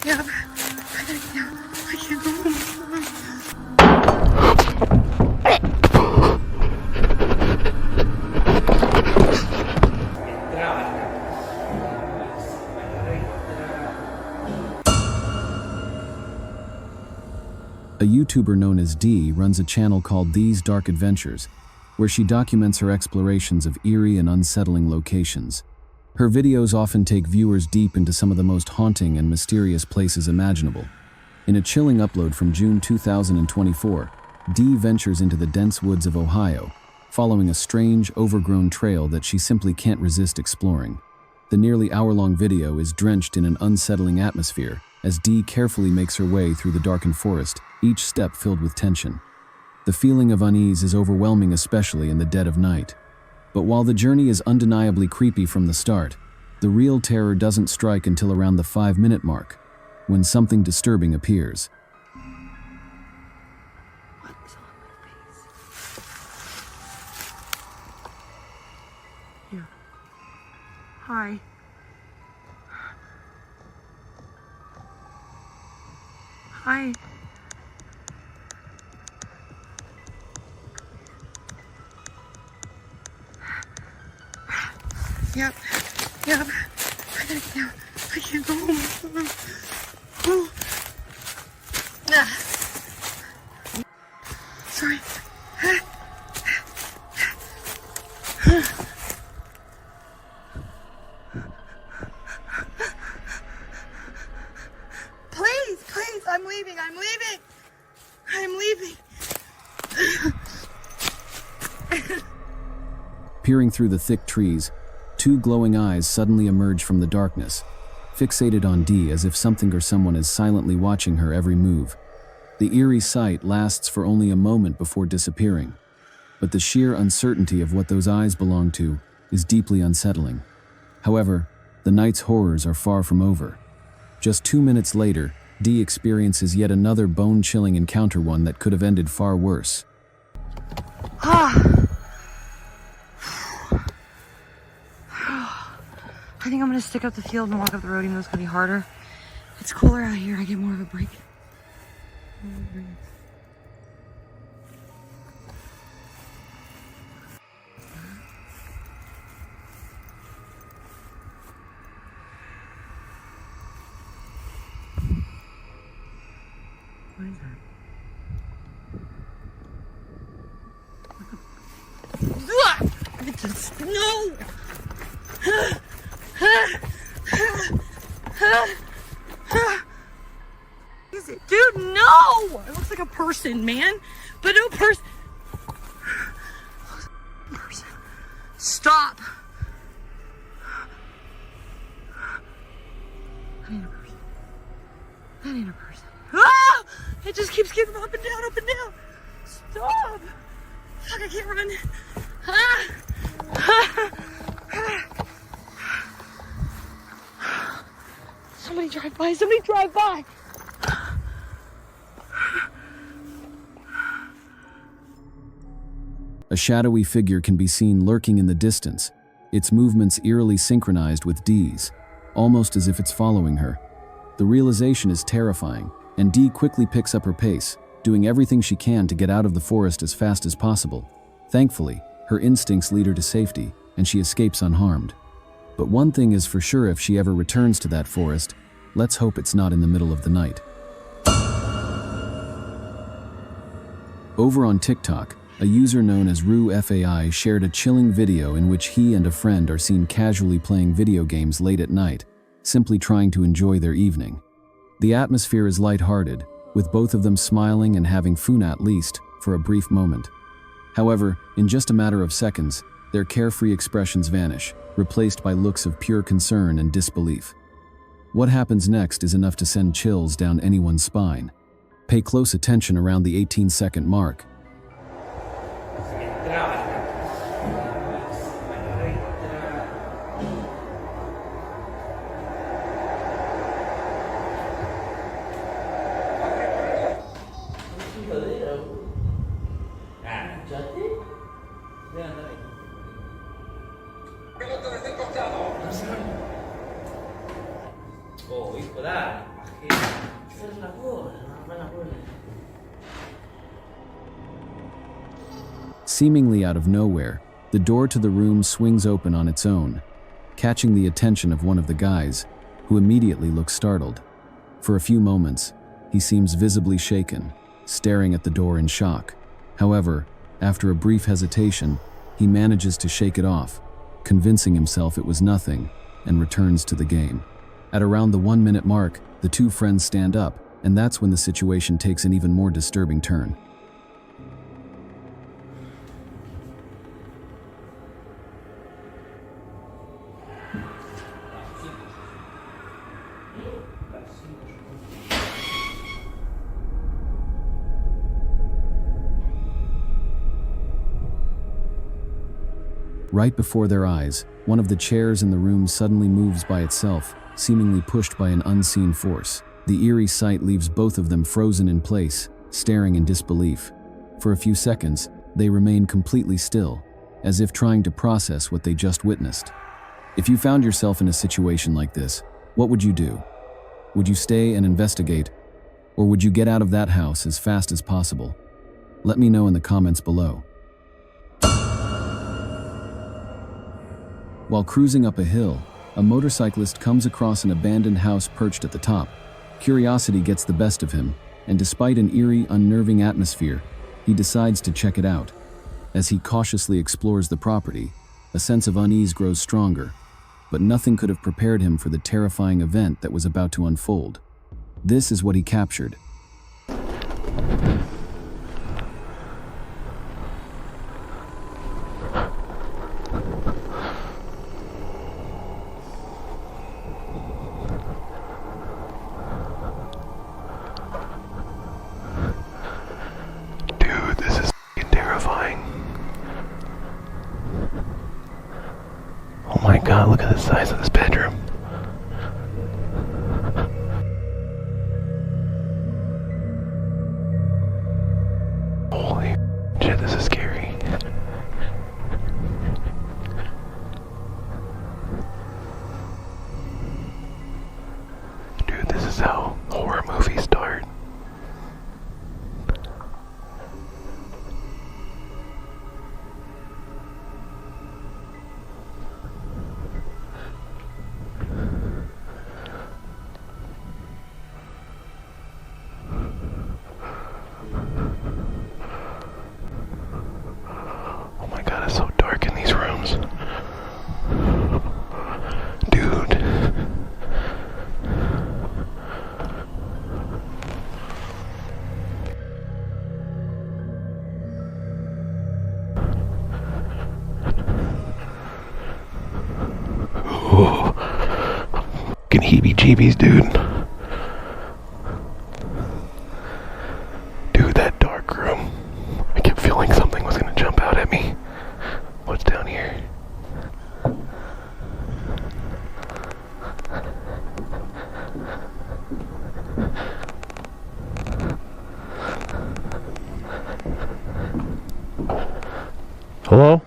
Yeah. I can't go home. A YouTuber known as Dee runs a channel called These Dark Adventures, where she documents her explorations of eerie and unsettling locations. Her videos often take viewers deep into some of the most haunting and mysterious places imaginable. In a chilling upload from June 2024, Dee ventures into the dense woods of Ohio, following a strange, overgrown trail that she simply can't resist exploring. The nearly hour-long video is drenched in an unsettling atmosphere as Dee carefully makes her way through the darkened forest, each step filled with tension. The feeling of unease is overwhelming, especially in the dead of night. But while the journey is undeniably creepy from the start, the real terror doesn't strike until around the 5-minute mark, when something disturbing appears. What's on my face? Here. Hi. Hi. Yep. I can't go home. Oh. Sorry. Please, I'm leaving. Peering through the thick trees, two glowing eyes suddenly emerge from the darkness, fixated on Dee as if something or someone is silently watching her every move. The eerie sight lasts for only a moment before disappearing, but the sheer uncertainty of what those eyes belong to is deeply unsettling. However, the night's horrors are far from over. Just 2 minutes later, Dee experiences yet another bone-chilling encounter, one that could have ended far worse. I think I'm gonna stick up the field and walk up the road, even though it's gonna be harder. It's cooler out here. I get more of a break. What is that? No! Is it? Dude, no! It looks like a person, man. But no person. Stop. That ain't a person. Ah! It just keeps getting up and down. Stop. Fuck, I can't run. Somebody drive by. A shadowy figure can be seen lurking in the distance, its movements eerily synchronized with Dee's, almost as if it's following her. The realization is terrifying, and Dee quickly picks up her pace, doing everything she can to get out of the forest as fast as possible. Thankfully, her instincts lead her to safety, and she escapes unharmed. But one thing is for sure: if she ever returns to that forest, let's hope it's not in the middle of the night. Over on TikTok, a user known as RuFai shared a chilling video in which he and a friend are seen casually playing video games late at night, simply trying to enjoy their evening. The atmosphere is lighthearted, with both of them smiling and having fun, at least for a brief moment. However, in just a matter of seconds, their carefree expressions vanish, replaced by looks of pure concern and disbelief. What happens next is enough to send chills down anyone's spine. Pay close attention around the 18-second mark. Oh, hijo, dale. Seemingly out of nowhere, the door to the room swings open on its own, catching the attention of one of the guys, who immediately looks startled. For a few moments, he seems visibly shaken, staring at the door in shock. However, after a brief hesitation, he manages to shake it off, convincing himself it was nothing, and returns to the game. At around the 1-minute mark, the two friends stand up, and that's when the situation takes an even more disturbing turn. Right before their eyes, one of the chairs in the room suddenly moves by itself, seemingly pushed by an unseen force. The eerie sight leaves both of them frozen in place, staring in disbelief. For a few seconds, they remain completely still, as if trying to process what they just witnessed. If you found yourself in a situation like this, what would you do? Would you stay and investigate, or would you get out of that house as fast as possible? Let me know in the comments below. While cruising up a hill, a motorcyclist comes across an abandoned house perched at the top. Curiosity gets the best of him, and despite an eerie, unnerving atmosphere, he decides to check it out. As he cautiously explores the property, a sense of unease grows stronger, but nothing could have prepared him for the terrifying event that was about to unfold. This is what he captured. Oh my god, look at the size of this bedroom. Holy shit, this is scary. Dude, this is how horror movies start. Oh my god, it's so dark in these rooms. Dude. Oh, fucking heebie-jeebies, dude. Dude, that dark room. I kept feeling something was gonna jump out at me. What's down here? Hello?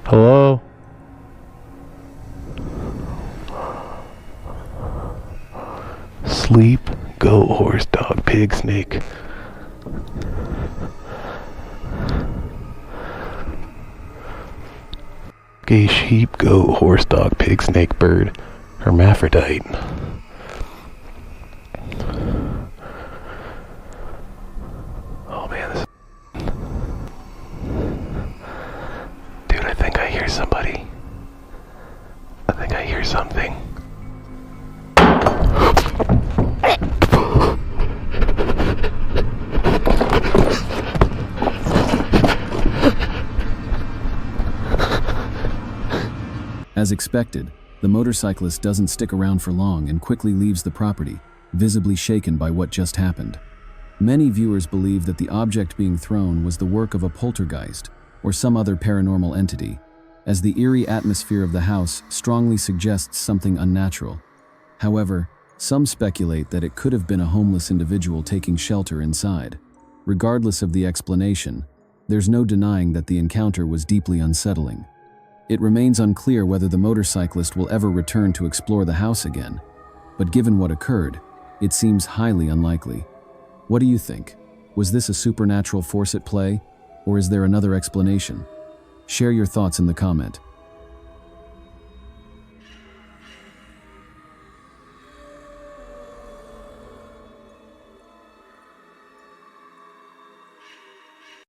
Hello? Sleep, goat, horse, dog, pig, snake. Gay, sheep, goat, horse, dog, pig, snake, bird, hermaphrodite. Oh man, this is... Dude, I think I hear somebody. I think I hear something. As expected, the motorcyclist doesn't stick around for long and quickly leaves the property, visibly shaken by what just happened. Many viewers believe that the object being thrown was the work of a poltergeist or some other paranormal entity, as the eerie atmosphere of the house strongly suggests something unnatural. However, some speculate that it could have been a homeless individual taking shelter inside. Regardless of the explanation, there's no denying that the encounter was deeply unsettling. It remains unclear whether the motorcyclist will ever return to explore the house again, but given what occurred, It seems highly unlikely. What do you think? Was this a supernatural force at play, or is there another explanation? Share your thoughts in the comment.